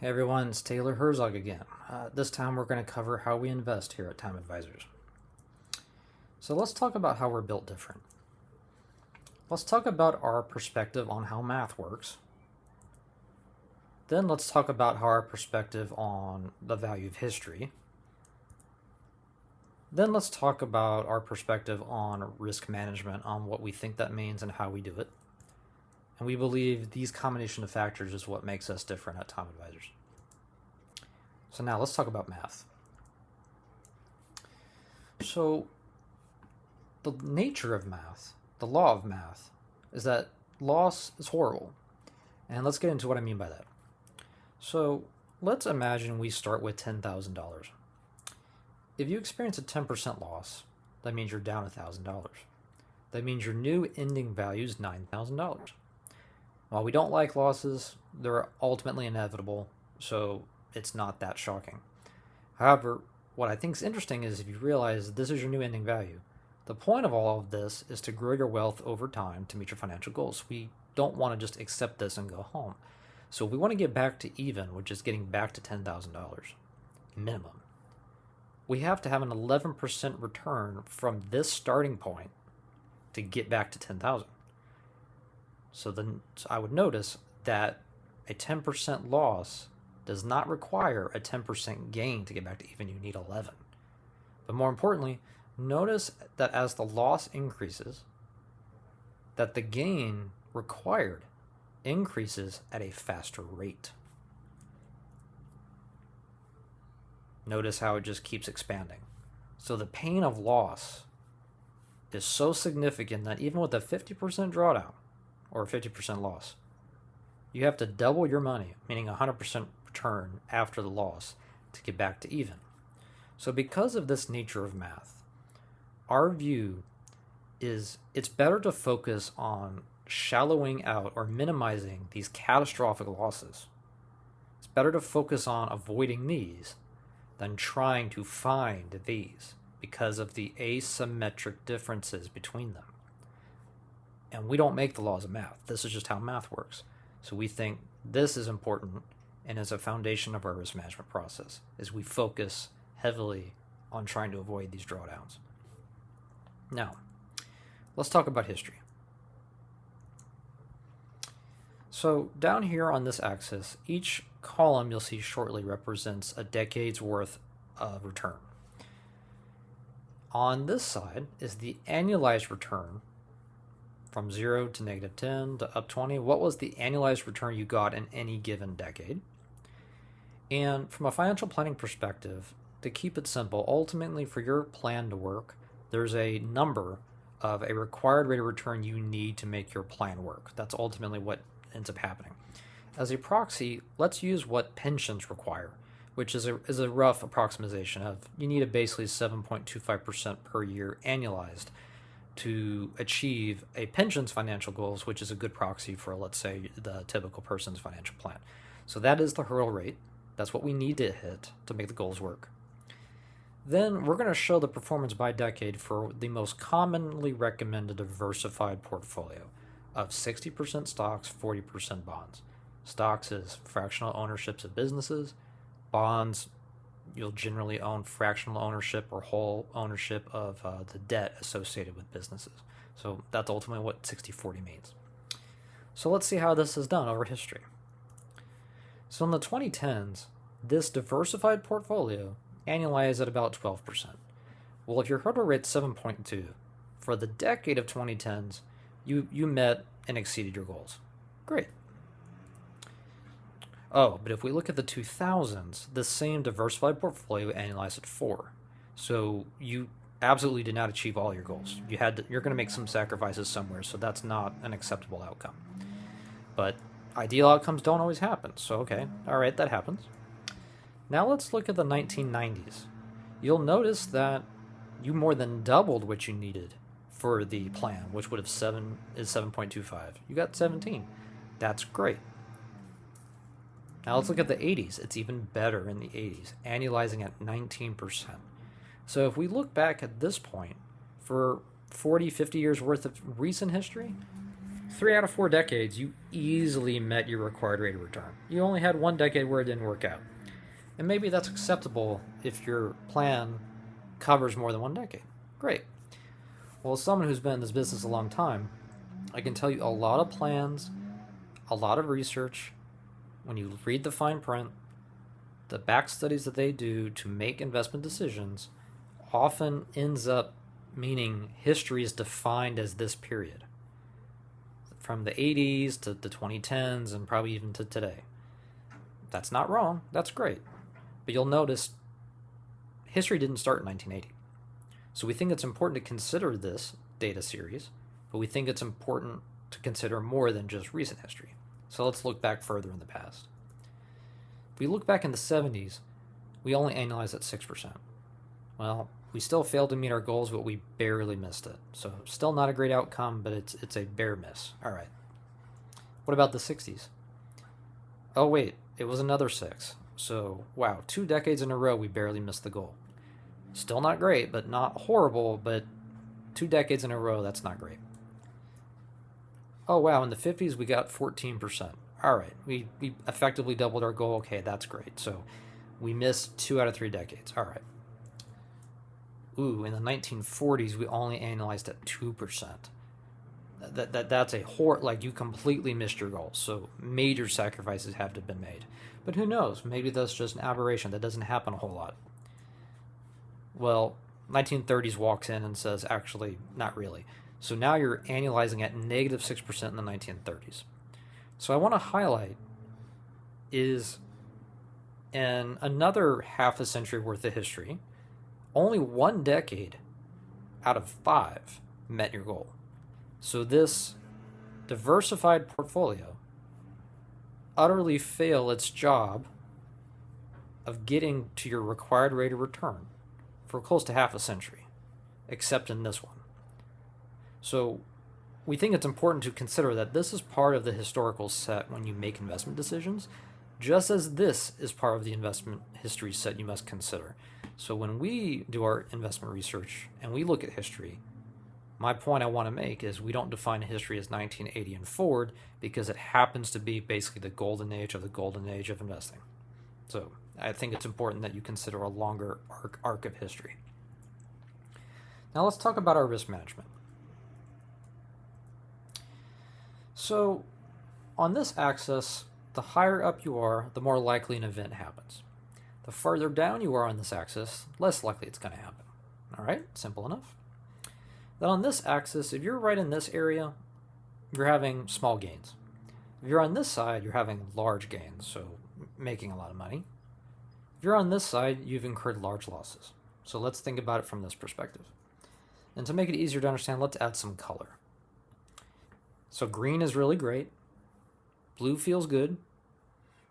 Hey everyone, it's Taylor Herzog again. This time we're going to cover how we invest here at Time Advisors. So let's talk about how we're built different. Let's talk about our perspective on how math works. Then let's talk about how our perspective on the value of history. Then let's talk about our perspective on risk management, on what we think that means and how we do it. And we believe these combination of factors is what makes us different at Time Advisors. So now let's talk about math. So the nature of math, the law of math, is that loss is horrible. And let's get into what I mean by that. So let's imagine we start with $10,000. If you experience a 10% loss, that means you're down $1,000. That means your new ending value is $9,000. While we don't like losses, they're ultimately inevitable, so it's not that shocking. However, what I think is interesting is if you realize this is your new ending value, the point of all of this is to grow your wealth over time to meet your financial goals. We don't want to just accept this and go home. So if we want to get back to even, which is getting back to $10,000 minimum, we have to have an 11% return from this starting point to get back to 10,000. So then I would notice that a 10% loss does not require a 10% gain to get back to even. You need 11. But more importantly, notice that as the loss increases, that the gain required increases at a faster rate. Notice how it just keeps expanding. So the pain of loss is so significant that even with a 50% drawdown or a 50% loss, you have to double your money, meaning 100% return after the loss to get back to even. So because of this nature of math, our view is it's better to focus on shallowing out or minimizing these catastrophic losses. It's better to focus on avoiding these than trying to find these because of the asymmetric differences between them. And we don't make the laws of math. This is just how math works. So we think this is important and is a foundation of our risk management process, is we focus heavily on trying to avoid these drawdowns. Now, let's talk about history. So down here on this axis, each column you'll see shortly represents a decade's worth of return. On this side is the annualized return from 0 to -10 to up 20. What was the annualized return you got in any given decade? And from a financial planning perspective, to keep it simple, ultimately for your plan to work, there's a number of a required rate of return you need to make your plan work. That's ultimately what ends up happening. As a proxy, let's use what pensions require, which is a rough approximation of you need a basically 7.25% per year annualized to achieve a pension's financial goals, which is a good proxy for, let's say, the typical person's financial plan. So that is the hurdle rate. That's what we need to hit to make the goals work. Then we're going to show the performance by decade for the most commonly recommended diversified portfolio of 60% stocks, 40% bonds. Stocks is fractional ownerships of businesses. Bonds, you'll generally own fractional ownership or whole ownership of the debt associated with businesses. So that's ultimately what 60-40 means. So let's see how this is done over history. So in the 2010s, this diversified portfolio annualized at about 12%. Well, if your hurdle rate's 7.2, for the decade of 2010s, you met and exceeded your goals. Great. Oh, but if we look at the 2000s, the same diversified portfolio annualized at 4. So you absolutely did not achieve all your goals. You're going to make some sacrifices somewhere, so that's not an acceptable outcome. But ideal outcomes don't always happen. So okay, all right, that happens. Now let's look at the 1990s. You'll notice that you more than doubled what you needed for the plan, which would have 7.25. You got 17. That's great. Now let's look at the 80s. It's even better in the 80s, annualizing at 19%. So if we look back at this point, for 40, 50 years worth of recent history, 3 out of 4 decades, you easily met your required rate of return. You only had 1 decade where it didn't work out. And maybe that's acceptable if your plan covers more than 1 decade. Great. Well, as someone who's been in this business a long time, I can tell you a lot of plans, a lot of research, when you read the fine print, the back studies that they do to make investment decisions often ends up meaning history is defined as this period. From the 80s to the 2010s and probably even to today. That's not wrong. That's great. But you'll notice history didn't start in 1980. So we think it's important to consider this data series, but we think it's important to consider more than just recent history. So let's look back further in the past. If we look back in the 70s, we only annualized at 6%. Well, we still failed to meet our goals, but we barely missed it. So still not a great outcome, but it's a bare miss. All right. What about the 60s? Oh, wait, it was another 6. So, wow, 2 decades in a row, we barely missed the goal. Still not great, but not horrible, but 2 decades in a row, that's not great. Oh, wow, in the 50s, we got 14%. All right, we effectively doubled our goal. Okay, that's great. So we missed 2 out of 3 decades. All right. Ooh, in the 1940s, we only annualized at 2%. That's a like you completely missed your goals. So major sacrifices have to have been made. But who knows? Maybe that's just an aberration. That doesn't happen a whole lot. Well, 1930s walks in and says, actually, not really. So now you're annualizing at negative 6% in the 1930s. So I want to highlight is in another half a century worth of history, only 1 decade out of 5 met your goal. So this diversified portfolio utterly failed its job of getting to your required rate of return for close to half a century, except in this one. So we think it's important to consider that this is part of the historical set when you make investment decisions, just as this is part of the investment history set you must consider. So when we do our investment research and we look at history, my point I want to make is we don't define history as 1980 and forward because it happens to be basically the golden age of investing. So I think it's important that you consider a longer arc of history. Now let's talk about our risk management. So on this axis, the higher up you are, the more likely an event happens. The further down you are on this axis, less likely it's going to happen. All right, simple enough. Then on this axis, if you're right in this area, you're having small gains. If you're on this side, you're having large gains, so making a lot of money. If you're on this side, you've incurred large losses. So let's think about it from this perspective. And to make it easier to understand, let's add some color. So green is really great. Blue feels good.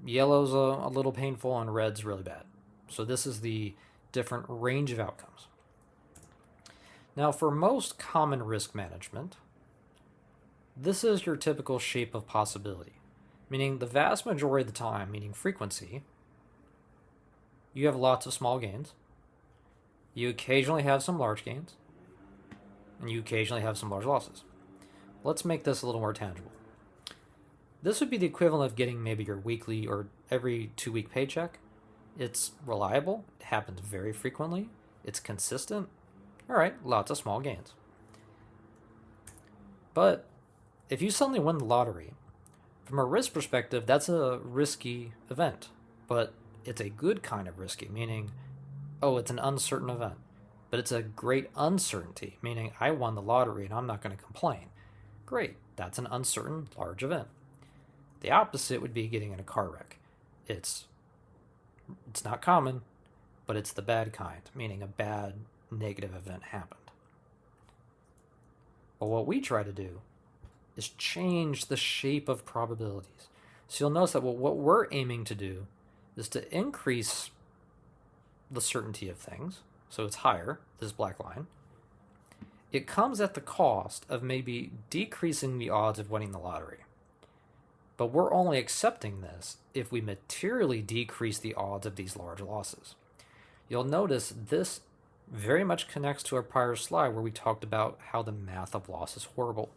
Yellow's a little painful, and red's really bad. So this is the different range of outcomes. Now, for most common risk management, this is your typical shape of possibility, meaning the vast majority of the time, meaning frequency, you have lots of small gains, you occasionally have some large gains, and you occasionally have some large losses. Let's make this a little more tangible. This would be the equivalent of getting maybe your weekly or every 2-week paycheck. It's reliable, it happens very frequently, it's consistent. All right, lots of small gains. But if you suddenly win the lottery, from a risk perspective, that's a risky event. But it's a good kind of risky, meaning, oh, it's an uncertain event. But it's a great uncertainty, meaning I won the lottery and I'm not going to complain. Great, that's an uncertain, large event. The opposite would be getting in a car wreck. It's not common, but it's the bad kind, meaning a bad negative event happened. But what we try to do is change the shape of probabilities. So you'll notice that what we're aiming to do is to increase the certainty of things. So it's higher, this black line. It comes at the cost of maybe decreasing the odds of winning the lottery. But we're only accepting this if we materially decrease the odds of these large losses. You'll notice this very much connects to our prior slide where we talked about how the math of loss is horrible.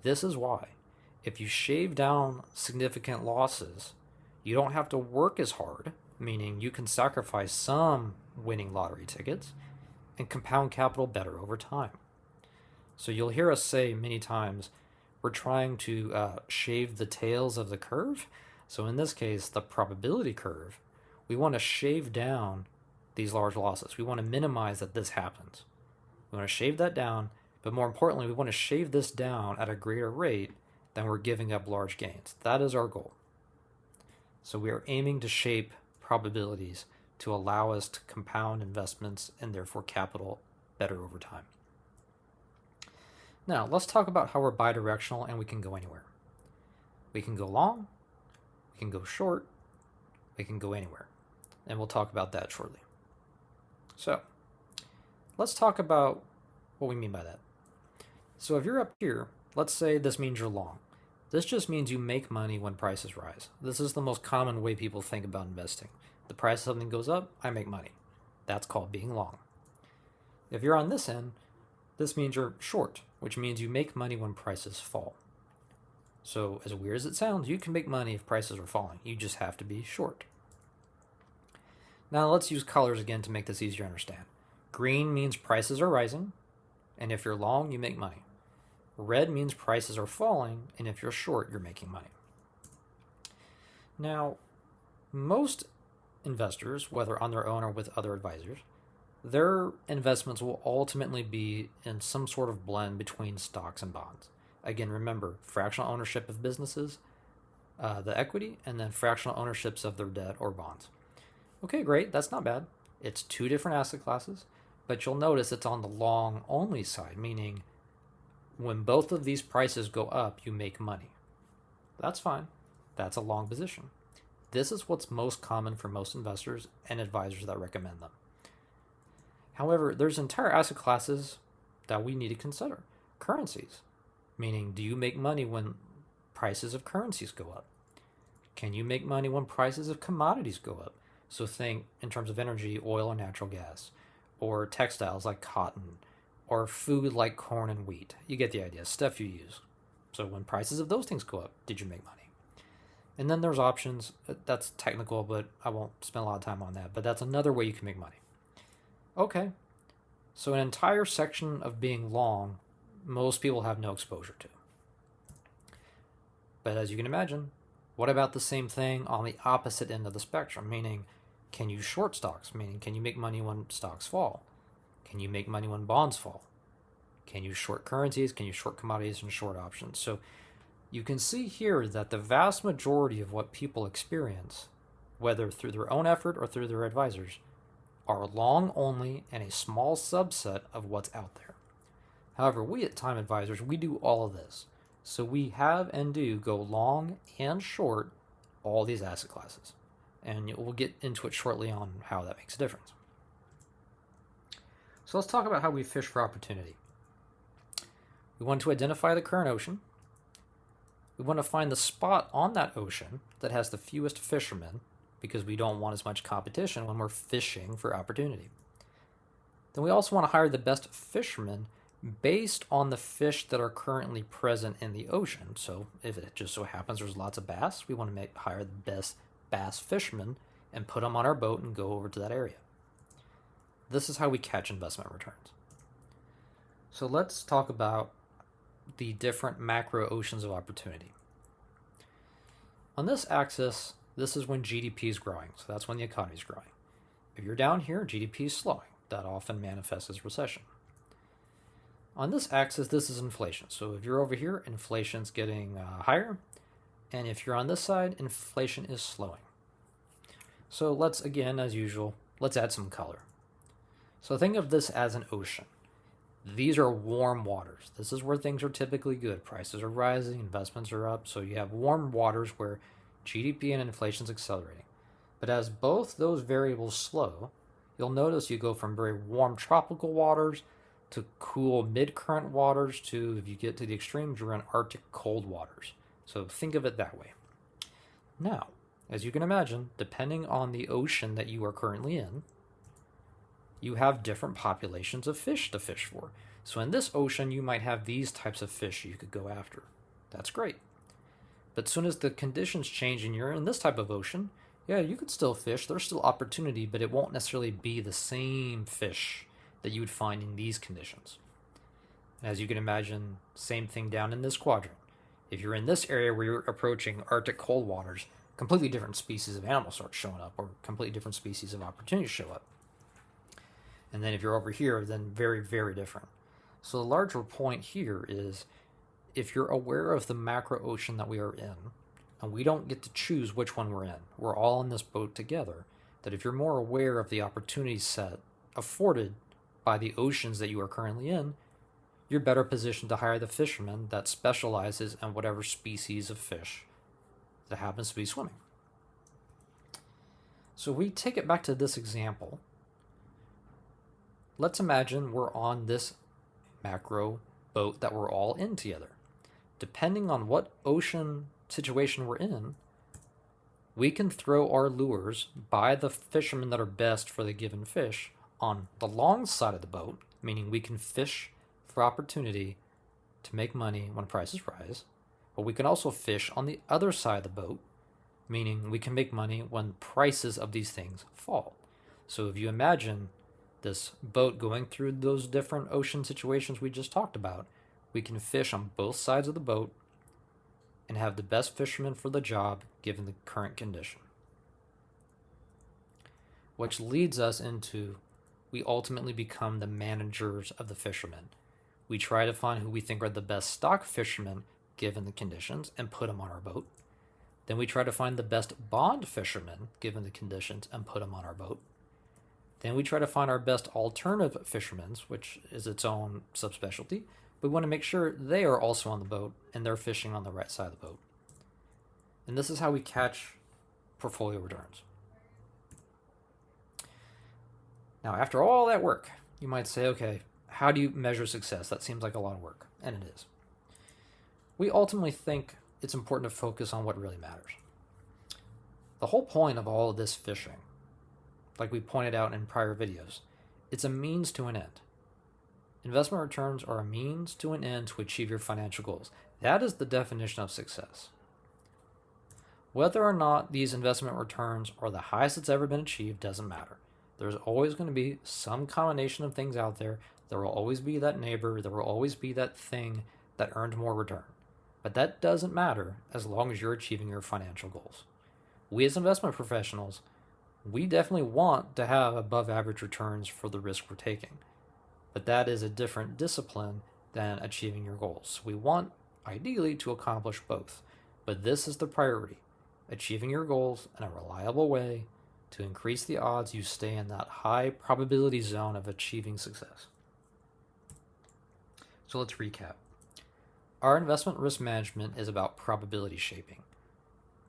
This is why. If you shave down significant losses, you don't have to work as hard, meaning you can sacrifice some winning lottery tickets and compound capital better over time. So you'll hear us say many times, we're trying to shave the tails of the curve. So in this case, the probability curve, we want to shave down these large losses. We want to minimize that this happens. We want to shave that down, but more importantly, we want to shave this down at a greater rate than we're giving up large gains. That is our goal. So we are aiming to shape probabilities to allow us to compound investments and therefore capital better over time. Now, let's talk about how we're bidirectional and we can go anywhere. We can go long, we can go short, we can go anywhere. And we'll talk about that shortly. So, let's talk about what we mean by that. So if you're up here, let's say this means you're long. This just means you make money when prices rise. This is the most common way people think about investing. The price of something goes up, I make money. That's called being long. If you're on this end, this means you're short, which means you make money when prices fall. So as weird as it sounds, you can make money if prices are falling. You just have to be short. Now let's use colors again to make this easier to understand. Green means prices are rising, and if you're long, you make money. Red means prices are falling, and if you're short, you're making money. Now, most investors, whether on their own or with other advisors, their investments will ultimately be in some sort of blend between stocks and bonds. Again, remember, fractional ownership of businesses, the equity, and then fractional ownerships of their debt or bonds. Okay, great, that's not bad. It's two different asset classes, but you'll notice it's on the long only side, meaning when both of these prices go up, you make money. That's fine. That's a long position. This is what's most common for most investors and advisors that recommend them. However, there's entire asset classes that we need to consider. Currencies, meaning do you make money when prices of currencies go up? Can you make money when prices of commodities go up? So think in terms of energy, oil and natural gas, or textiles like cotton, or food like corn and wheat. You get the idea, stuff you use. So when prices of those things go up, did you make money? And then there's options. That's technical, but I won't spend a lot of time on that. But that's another way you can make money. Okay, so an entire section of being long, most people have no exposure to. But as you can imagine, what about the same thing on the opposite end of the spectrum? Meaning, can you short stocks? Meaning, can you make money when stocks fall? Can you make money when bonds fall? Can you short currencies? Can you short commodities and short options? So you can see here that the vast majority of what people experience, whether through their own effort or through their advisors, are long only and a small subset of what's out there. However, we at Time Advisors, we do all of this. So we have and do go long and short all these asset classes. And we'll get into it shortly on how that makes a difference. So let's talk about how we fish for opportunity. We want to identify the current ocean. We want to find the spot on that ocean that has the fewest fishermen, because we don't want as much competition when we're fishing for opportunity. Then we also want to hire the best fishermen based on the fish that are currently present in the ocean. So if it just so happens there's lots of bass, we want to hire the best bass fishermen and put them on our boat and go over to that area. This is how we catch investment returns. So let's talk about the different macro oceans of opportunity. On this axis, this is when GDP is growing, so that's when the economy is growing. If you're down here, GDP is slowing. That often manifests as recession. On this axis, this is inflation. So if you're over here, inflation's getting higher. And if you're on this side, inflation is slowing. So let's, again, as usual, let's add some color. So think of this as an ocean. These are warm waters. This is where things are typically good. Prices are rising, investments are up. So you have warm waters where GDP and inflation is accelerating. But as both those variables slow, you'll notice you go from very warm tropical waters to cool mid-current waters to, if you get to the extremes, you're in Arctic cold waters. So think of it that way. Now, as you can imagine, depending on the ocean that you are currently in, you have different populations of fish to fish for. So in this ocean, you might have these types of fish you could go after. That's great. But as soon as the conditions change and you're in this type of ocean, yeah, you could still fish. There's still opportunity, but it won't necessarily be the same fish that you would find in these conditions. As you can imagine, same thing down in this quadrant. If you're in this area where you're approaching Arctic cold waters, completely different species of animals start showing up, or completely different species of opportunities show up. And then if you're over here, then very, very different. So the larger point here is, if you're aware of the macro ocean that we are in, and we don't get to choose which one we're in, we're all in this boat together, that if you're more aware of the opportunity set afforded by the oceans that you are currently in, you're better positioned to hire the fisherman that specializes in whatever species of fish that happens to be swimming. So we take it back to this example. Let's imagine we're on this macro boat that we're all in together. Depending on what ocean situation we're in, we can throw our lures by the fishermen that are best for the given fish on the long side of the boat, meaning we can fish for opportunity to make money when prices rise, but we can also fish on the other side of the boat, meaning we can make money when prices of these things fall. So if you imagine this boat going through those different ocean situations we just talked about, we can fish on both sides of the boat and have the best fisherman for the job given the current condition. Which leads us into, we ultimately become the managers of the fishermen. We try to find who we think are the best stock fishermen given the conditions and put them on our boat. Then we try to find the best bond fishermen given the conditions and put them on our boat. Then we try to find our best alternative fishermen, which is its own subspecialty, but we want to make sure they are also on the boat and they're fishing on the right side of the boat. And this is how we catch portfolio returns. Now, after all that work, you might say, okay, how do you measure success? That seems like a lot of work, and it is. We ultimately think it's important to focus on what really matters. The whole point of all of this fishing, like we pointed out in prior videos, it's a means to an end. Investment returns are a means to an end to achieve your financial goals. That is the definition of success. Whether or not these investment returns are the highest it's ever been achieved doesn't matter. There's always going to be some combination of things out there. There will always be that neighbor. There will always be that thing that earned more return. But that doesn't matter as long as you're achieving your financial goals. We as investment professionals, we definitely want to have above average returns for the risk we're taking. But that is a different discipline than achieving your goals. We want, ideally, to accomplish both. But this is the priority, achieving your goals in a reliable way to increase the odds you stay in that high probability zone of achieving success. So let's recap. Our investment risk management is about probability shaping.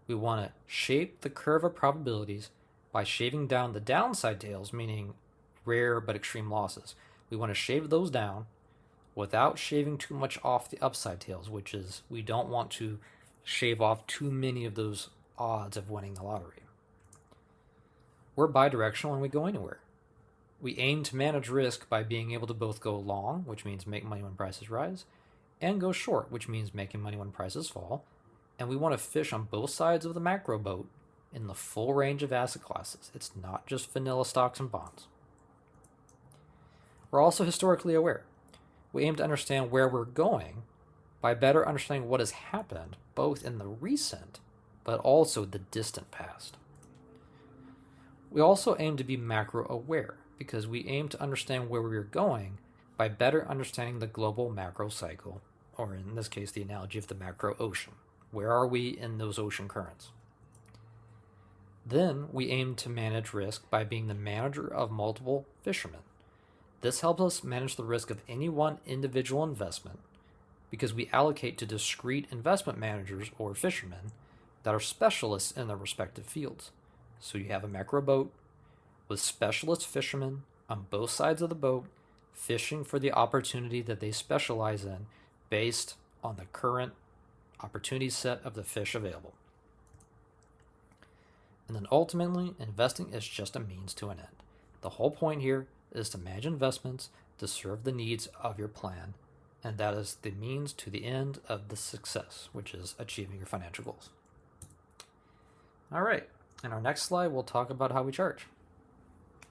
We want to shape the curve of probabilities by shaving down the downside tails, meaning rare but extreme losses. We want to shave those down without shaving too much off the upside tails, which is we don't want to shave off too many of those odds of winning the lottery. We're bidirectional and we go anywhere. We aim to manage risk by being able to both go long, which means make money when prices rise, and go short, which means making money when prices fall. And we want to fish on both sides of the macro boat in the full range of asset classes. It's not just vanilla stocks and bonds. We're also historically aware. We aim to understand where we're going by better understanding what has happened, both in the recent but also the distant past. We also aim to be macro aware because we aim to understand where we are going by better understanding the global macro cycle, or in this case, the analogy of the macro ocean. Where are we in those ocean currents? Then we aim to manage risk by being the manager of multiple fishermen. This helps us manage the risk of any one individual investment because we allocate to discrete investment managers or fishermen that are specialists in their respective fields. So you have a macro boat with specialist fishermen on both sides of the boat fishing for the opportunity that they specialize in based on the current opportunity set of the fish available. And then ultimately, investing is just a means to an end. The whole point here is to manage investments to serve the needs of your plan And that is the means to the end of the success, which is achieving your financial goals. All right. In our next slide, we'll talk about how we charge.